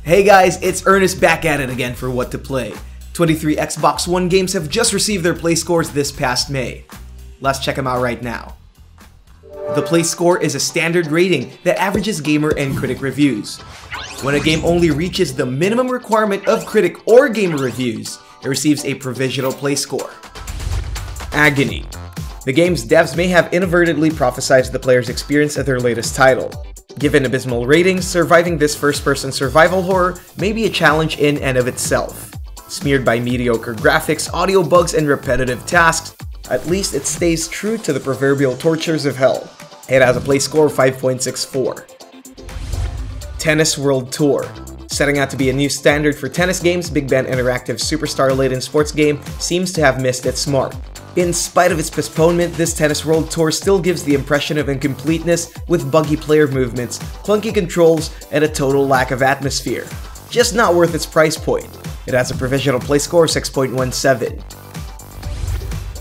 Hey guys, it's Ernest back at it again for What to Play. 23 Xbox One games have just received their play scores this past May. Let's check them out right now. The play score is a standard rating that averages gamer and critic reviews. When a game only reaches the minimum requirement of critic or gamer reviews, it receives a provisional play score. Agony. The game's devs may have inadvertently prophesized the player's experience of their latest title. Given abysmal ratings, surviving this first-person survival horror may be a challenge in and of itself. Smeared by mediocre graphics, audio bugs, and repetitive tasks, at least it stays true to the proverbial tortures of hell. It has a play score of 5.64. Tennis World Tour. Setting out to be a new standard for tennis games, Big Ben Interactive's superstar-laden sports game seems to have missed its mark. In spite of its postponement, this Tennis World Tour still gives the impression of incompleteness with buggy player movements, clunky controls, and a total lack of atmosphere. Just not worth its price point. It has a provisional play score of 6.17.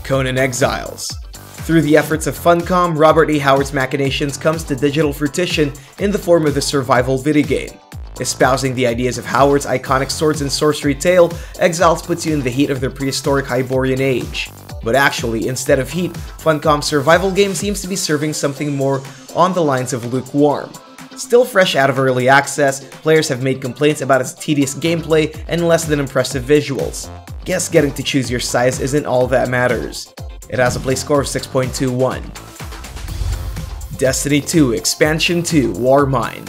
Conan Exiles. Through the efforts of Funcom, Robert E. Howard's machinations comes to digital fruition in the form of the survival video game. Espousing the ideas of Howard's iconic swords and sorcery tale, Exiles puts you in the heat of their prehistoric Hyborian age. But actually, instead of heat, Funcom's survival game seems to be serving something more on the lines of lukewarm. Still fresh out of early access, players have made complaints about its tedious gameplay and less than impressive visuals. Guess getting to choose your size isn't all that matters. It has a play score of 6.21. Destiny 2 Expansion 2 Warmind.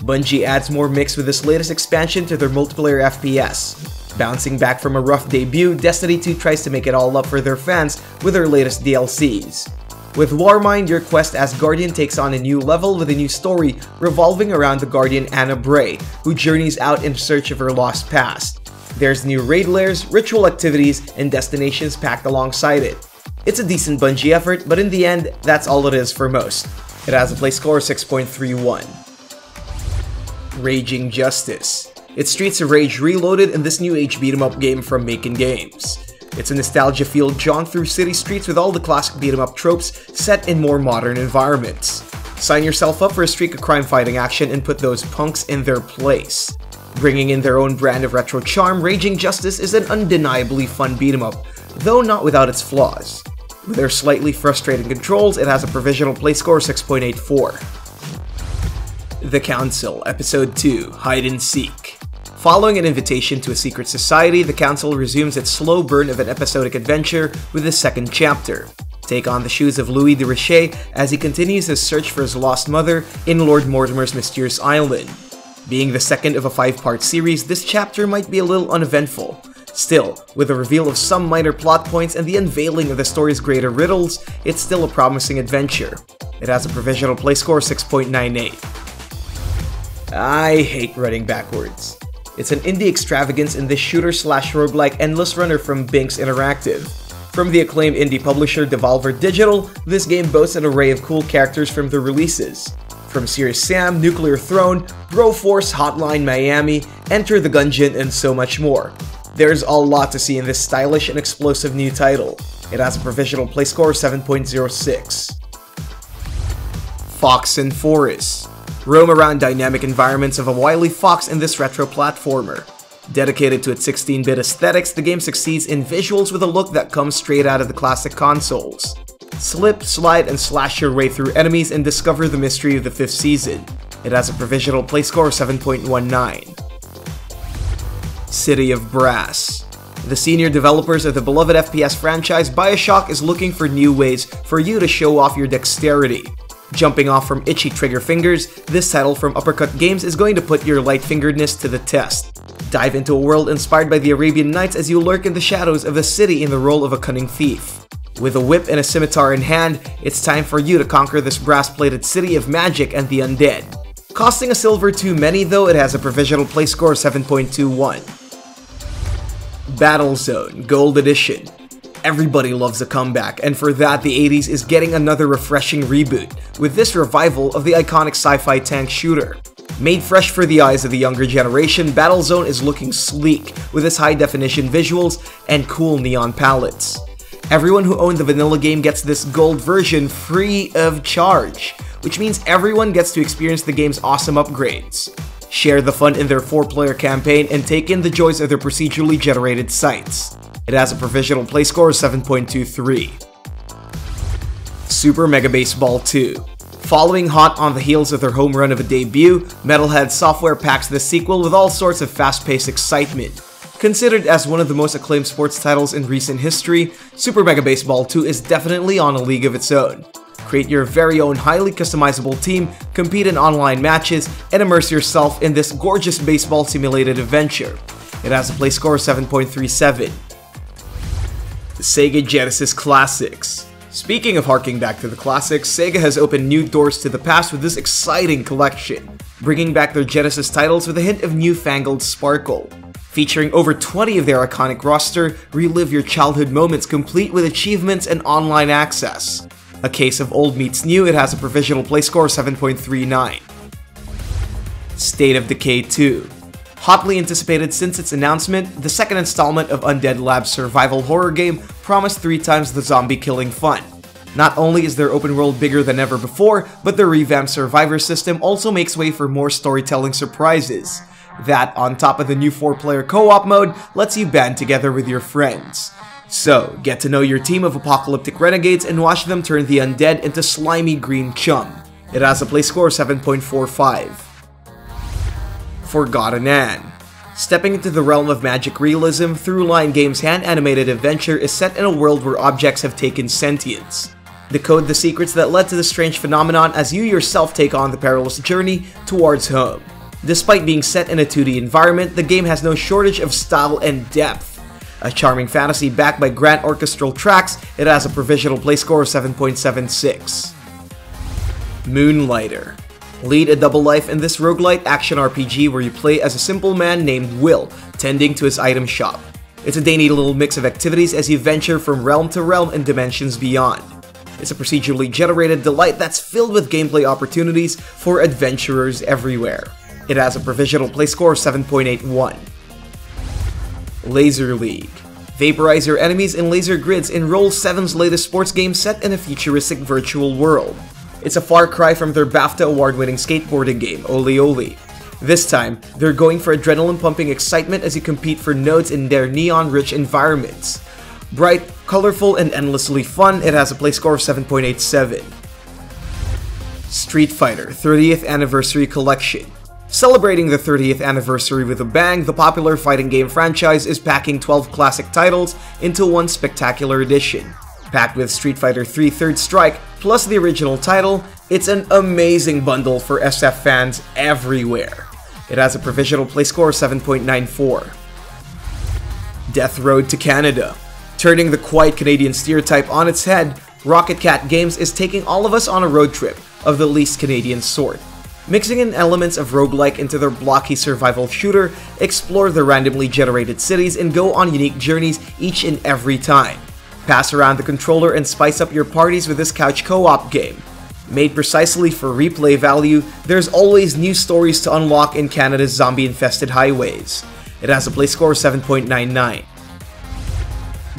Bungie adds more mix with this latest expansion to their multiplayer FPS. Bouncing back from a rough debut, Destiny 2 tries to make it all up for their fans with their latest DLCs. With Warmind, your quest as Guardian takes on a new level with a new story revolving around the Guardian Anna Bray, who journeys out in search of her lost past. There's new raid lairs, ritual activities, and destinations packed alongside it. It's a decent Bungie effort, but in the end, that's all it is for most. It has a play score of 6.31. Raging Justice. It's Streets of Rage reloaded in this new age beat-em-up game from Makin Games. It's a nostalgia-filled jaunt through city streets with all the classic beat-em-up tropes set in more modern environments. Sign yourself up for a streak of crime-fighting action and put those punks in their place. Bringing in their own brand of retro charm, Raging Justice is an undeniably fun beat-em-up, though not without its flaws. With their slightly frustrating controls, it has a provisional play score of 6.84. The Council, Episode 2, Hide and Seek. Following an invitation to a secret society, the Council resumes its slow burn of an episodic adventure with the second chapter. Take on the shoes of Louis de Richet as he continues his search for his lost mother in Lord Mortimer's mysterious island. Being the second of a 5-part series, this chapter might be a little uneventful. Still, with the reveal of some minor plot points and the unveiling of the story's greater riddles, it's still a promising adventure. It has a provisional play score of 6.98. I hate running backwards. It's an indie extravagance in this shooter-slash-roguelike endless runner from Binks Interactive. From the acclaimed indie publisher Devolver Digital, this game boasts an array of cool characters from the releases. From Serious Sam, Nuclear Throne, Broforce, Hotline Miami, Enter the Gungeon, and so much more. There's a lot to see in this stylish and explosive new title. It has a provisional play score of 7.06. Fox and Forest. Roam around dynamic environments of a wily fox in this retro platformer. Dedicated to its 16-bit aesthetics, the game succeeds in visuals with a look that comes straight out of the classic consoles. Slip, slide, and slash your way through enemies and discover the mystery of the 5th season. It has a provisional play score of 7.19. City of Brass. The senior developers of the beloved FPS franchise BioShock is looking for new ways for you to show off your dexterity. Jumping off from itchy trigger fingers, this title from Uppercut Games is going to put your light-fingeredness to the test. Dive into a world inspired by the Arabian Nights as you lurk in the shadows of a city in the role of a cunning thief. With a whip and a scimitar in hand, it's time for you to conquer this brass-plated city of magic and the undead. Costing a silver too many though, it has a provisional play score of 7.21. Battlezone Gold Edition. Everybody loves a comeback, and for that, the 80s is getting another refreshing reboot, with this revival of the iconic sci-fi tank shooter. Made fresh for the eyes of the younger generation, Battlezone is looking sleek with its high-definition visuals and cool neon palettes. Everyone who owned the vanilla game gets this gold version free of charge, which means everyone gets to experience the game's awesome upgrades. share the fun in their 4-player campaign, and take in the joys of their procedurally generated sites. It has a provisional play score of 7.23. Super Mega Baseball 2. Following hot on the heels of their home run of a debut, Metalhead Software packs this sequel with all sorts of fast-paced excitement. Considered as one of the most acclaimed sports titles in recent history, Super Mega Baseball 2 is definitely on a league of its own. Create your very own highly customizable team, compete in online matches, and immerse yourself in this gorgeous baseball simulated adventure. It has a play score of 7.37. The Sega Genesis Classics. Speaking of harking back to the classics, Sega has opened new doors to the past with this exciting collection, bringing back their Genesis titles with a hint of newfangled sparkle. Featuring over 20 of their iconic roster, relive your childhood moments complete with achievements and online access. A case of old meets new, it has a provisional play score of 7.39. State of Decay 2. Hotly anticipated since its announcement, the second installment of Undead Lab's survival horror game promised 3 times the zombie-killing fun. Not only is their open world bigger than ever before, but the revamped survivor system also makes way for more storytelling surprises. That, on top of the new 4-player co-op mode, lets you band together with your friends. So, get to know your team of apocalyptic renegades and watch them turn the undead into slimy green chum. It has a play score of 7.45. Forgotten Anne. Stepping into the realm of magic realism, Throughline Games' hand-animated adventure is set in a world where objects have taken sentience. Decode the secrets that led to the strange phenomenon as you yourself take on the perilous journey towards home. Despite being set in a 2D environment, the game has no shortage of style and depth. A charming fantasy backed by grand orchestral tracks, it has a provisional play score of 7.76. Moonlighter. Lead a double life in this roguelite action RPG where you play as a simple man named Will, tending to his item shop. It's a dainty little mix of activities as you venture from realm to realm and dimensions beyond. It's a procedurally generated delight that's filled with gameplay opportunities for adventurers everywhere. It has a provisional play score of 7.81. Laser League. Vaporize your enemies in laser grids in Roll7's latest sports game set in a futuristic virtual world. It's a far cry from their BAFTA award-winning skateboarding game, Oli Oli. This time, they're going for adrenaline-pumping excitement as you compete for nodes in their neon-rich environments. Bright, colorful, and endlessly fun, it has a play score of 7.87. Street Fighter 30th Anniversary Collection. Celebrating the 30th anniversary with a bang, the popular fighting game franchise is packing 12 classic titles into one spectacular edition. Packed with Street Fighter 3 Third Strike plus the original title, it's an amazing bundle for SF fans everywhere. It has a provisional play score of 7.94. Death Road to Canada. Turning the quiet Canadian stereotype on its head, Rocket Cat Games is taking all of us on a road trip of the least Canadian sort. Mixing in elements of roguelike into their blocky survival shooter, explore the randomly generated cities and go on unique journeys each and every time. Pass around the controller and spice up your parties with this couch co-op game. Made precisely for replay value, there's always new stories to unlock in Canada's zombie-infested highways. It has a play score of 7.99.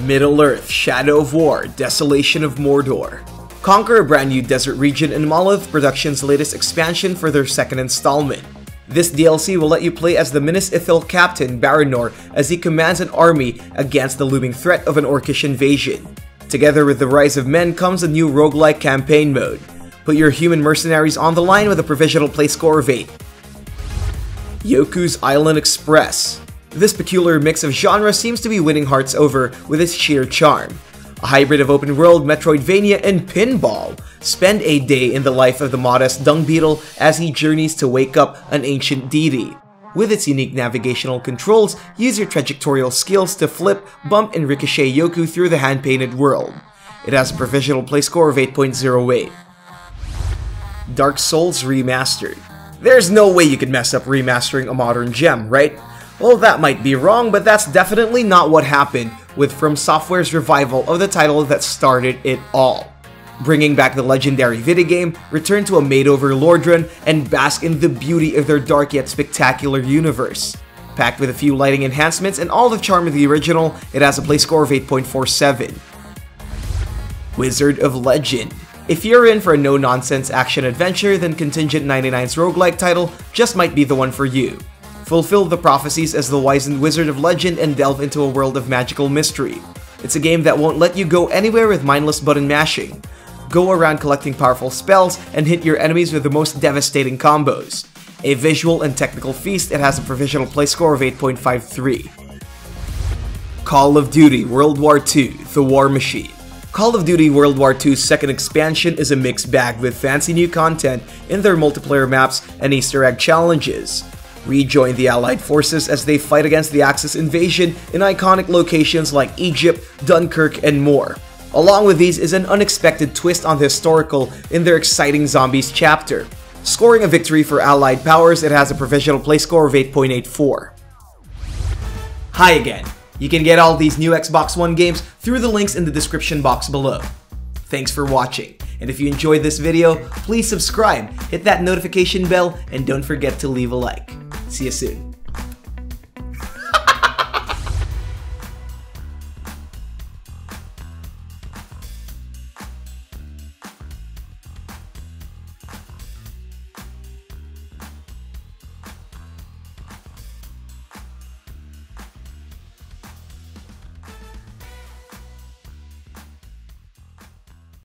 Middle-earth, Shadow of War, Desolation of Mordor. Conquer a brand new desert region in Monolith Productions' latest expansion for their second installment. This DLC will let you play as the Minas Ithil captain Baranor as he commands an army against the looming threat of an Orcish invasion. Together with the Rise of Men comes a new roguelike campaign mode. Put your human mercenaries on the line with a provisional play score of 8. Yoku's Island Express. This peculiar mix of genre seems to be winning hearts over with its sheer charm. A hybrid of open world, Metroidvania, and pinball. Spend a day in the life of the modest dung beetle as he journeys to wake up an ancient deity. With its unique navigational controls, use your trajectorial skills to flip, bump, and ricochet Yoku through the hand-painted world. It has a provisional play score of 8.08. Dark Souls Remastered. There's no way you could mess up remastering a modern gem, right? Well, that might be wrong, but that's definitely not what happened with From Software's revival of the title that started it all. Bringing back the legendary video game, return to a made-over Lordran, and bask in the beauty of their dark yet spectacular universe. Packed with a few lighting enhancements and all the charm of the original, it has a play score of 8.47. Wizard of Legend. If you're in for a no-nonsense action-adventure, then Contingent 99's roguelike title just might be the one for you. Fulfill the prophecies as the wizened wizard of legend and delve into a world of magical mystery. It's a game that won't let you go anywhere with mindless button mashing. Go around collecting powerful spells and hit your enemies with the most devastating combos. A visual and technical feast, it has a provisional play score of 8.53. Call of Duty World War II: The War Machine. Call of Duty World War II's second expansion is a mixed bag with fancy new content in their multiplayer maps and Easter egg challenges. Rejoin the Allied forces as they fight against the Axis invasion in iconic locations like Egypt, Dunkirk, and more. Along with these is an unexpected twist on the historical in their exciting Zombies chapter. Scoring a victory for Allied powers, it has a provisional play score of 8.84. Hi again! You can get all these new Xbox One games through the links in the description box below. Thanks for watching, and if you enjoyed this video, please subscribe, hit that notification bell, and don't forget to leave a like. See you soon.